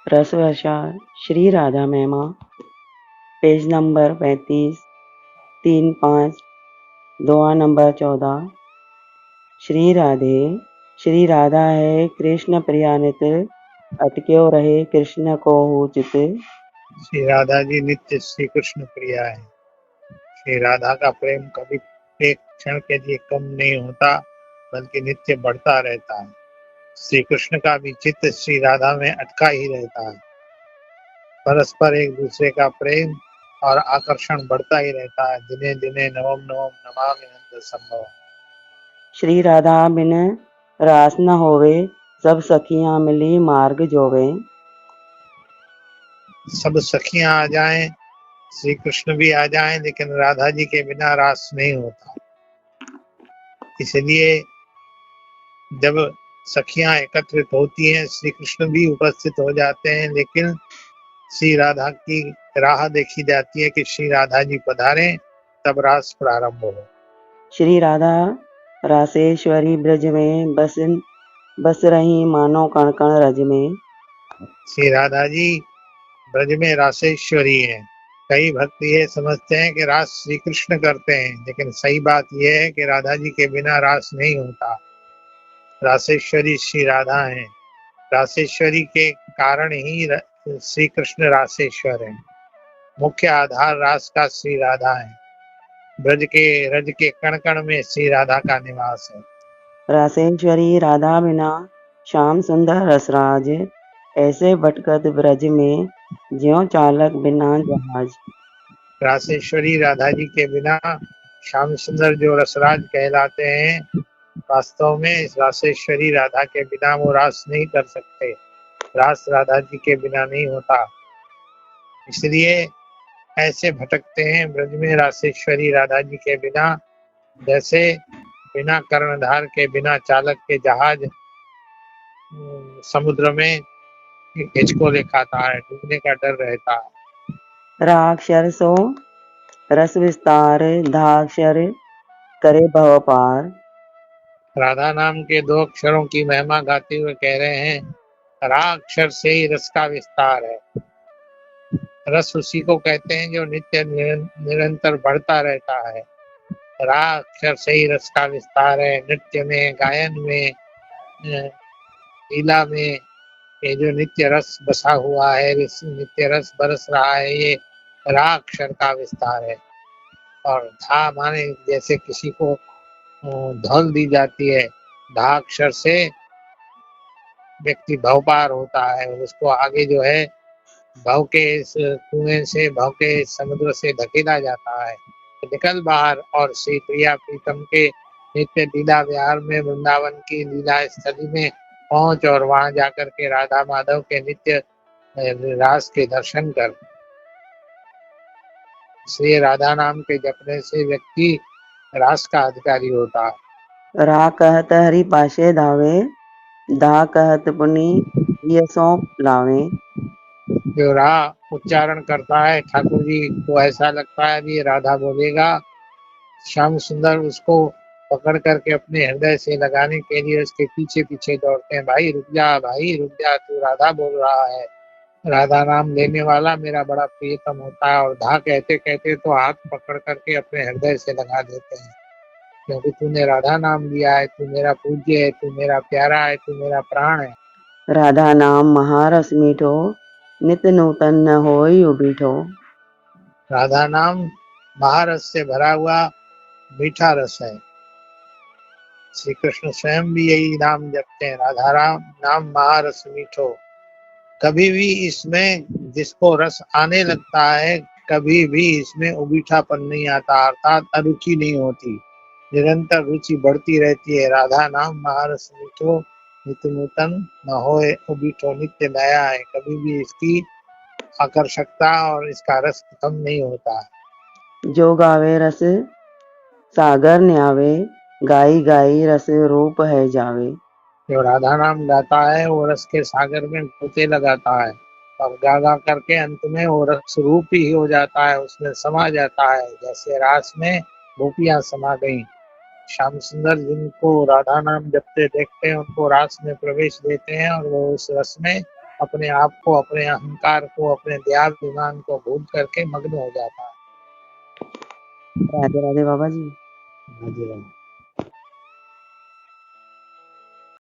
रसवर्षा श्री राधा महिमा, page number 35, 3-5, दोहा number 14। Shri Radhe, Shri Radha है कृष्ण प्रिया नित, अटक्यो रहे कृष्ण को चित। श्री राधा जी नित्य श्री कृष्ण प्रिया है। श्री राधा का प्रेम कभी एक क्षण के लिए कम नहीं होता, बल्कि नित्य बढ़ता रहता है। श्री कृष्ण का भी चित्त श्री राधा में अटका ही रहता है। परस्पर एक दूसरे का प्रेम और आकर्षण बढ़ता ही रहता है। दिने दिने नवम नवम नमामि नंद संभव। श्री राधा बिन रास न होवे, सब सखियां मिली मार्ग जोवे। सब सखियां आ जाएं, श्री कृष्ण भी आ जाएं, लेकिन राधा जी के बिना रास नहीं होता। इसलिए जब सखियां एकत्रित होती हैं, श्री कृष्ण भी उपस्थित हो जाते हैं, लेकिन श्री राधा की राह देखी जाती है कि श्री राधा जी पधारें, तब रास प्रारंभ हो। श्री राधा रासेश्वरी ब्रज में बस रही मानो कण कण रज में। श्री राधा जी ब्रज में रासेश्वरी है। कई भक्त ये समझते हैं कि रास श्री कृष्ण करते हैं, लेकिन सही बात यह है कि राधा जी के बिना रास नहीं होता। रासेश्वरी श्री राधा है। रासेश्वरी के कारण ही श्री कृष्ण रासेश्वर है। मुख्य आधार रास का श्री राधा है। ब्रज के रज के कण कण में श्री राधा का निवास है। रासेश्वरी राधा बिना श्याम सुंदर रसराज, ऐसे भटकत ब्रज में ज्यों चालक बिना जहाज। रासेश्वरी राधा जी के बिना श्याम सुंदर जो रसराज कहलाते हैं, वास्तव में इस रासेश्वरी राधा के बिना वो रास नहीं कर सकते। रास राधा जी के बिना नहीं होता, इसलिए ऐसे भटकते हैं ब्रज में रासेश्वरी राधा जी के बिना, जैसे बिना कर्णधार के, बिना चालक के जहाज समुद्र में हिचकोले खाता है, डूबने का डर रहता है। राक्षर सो रस विस्तार, धाक्षर करे भव पार। राधा नाम के दो अक्षरों की महिमा गाते हुए कह रहे हैं, रा अक्षर से ही रस का विस्तार है। रस उसी को कहते हैं जो नित्य निरंतर बढ़ता रहता है। रा अक्षर से ही रस का विस्तार है। नृत्य में, गायन में, लीला में ये जो नित्य रस बसा हुआ है, नित्य रस बरस रहा है, ये रा अक्षर का विस्तार है। और धा माने जैसे किसी को धौल दी जाती है, धा अक्षर से व्यक्ति भव पार होता है, उसको आगे जो है भव के इस कुएं से, भव के समुद्र से धकेला जाता है। निकल बाहर और श्री प्रिया प्रीतम के नित्य लीला विहार में, वृंदावन की लीला स्थली में पहुंच और वहां जाकर के राधा माधव के नित्य रास के दर्शन कर। श्री राधा नाम के जपने से व्यक्ति रास का अधिकारी होता है। रा कहत हरि पाशे धावे, धा कहत पुनि यसों लावे। जो रा उच्चारण करता है, ठाकुर जी को ऐसा लगता है ये राधा बोलेगा। श्याम सुंदर उसको पकड़ करके अपने हृदय से लगाने के लिए उसके पीछे पीछे दौड़ते हैं। भाई भाई रुक जा, तू राधा बोल रहा है। राधा नाम लेने वाला मेरा बड़ा प्रियतम होता है। और धा कहते कहते तो हाथ पकड़ करके अपने हृदय से लगा देते हैं, क्योंकि तूने राधा नाम लिया है, तू मेरा पूज्य है, तू मेरा प्यारा है, तू मेरा प्राण है। राधा नाम महारस मीठो, नित नूतन न होई उबीठो। राधा नाम महारस से भरा हुआ मीठा रस है। श्री कृष्ण स्वयं भी यही नाम जपते हैं, राधा राम नाम महारस मीठो। कभी भी इसमें जिसको रस आने लगता है, कभी भी इसमें उबीठापन नहीं आता, अर्थात अरुचि नहीं होती, निरंतर रुचि बढ़ती रहती है। राधा नाम महारस मीठो, नित्य नूतन न होए उबीठो। नित्य नया है, कभी भी इसकी आकर्षकता और इसका रस खत्म नहीं होता। जो गावे रस सागर न्यावे, गाई गाई रस रूप है जावे। जो राधा नाम गाता है वो रस के सागर में गोते लगाता है, और गा गा करके अंत में वो रस रूप ही हो जाता है, उसमें समा जाता है। जैसे रास में गोपियां समा गई। श्याम सुंदर जिनको राधा नाम जपते देखते हैं, उनको रास में प्रवेश देते हैं और वो उस रस में अपने आप को, अपने अहंकार को, अपने देहाभिमान को भूल करके मग्न हो जाता है। राधे राधे बाबा जी। हाँ जी, हाँ।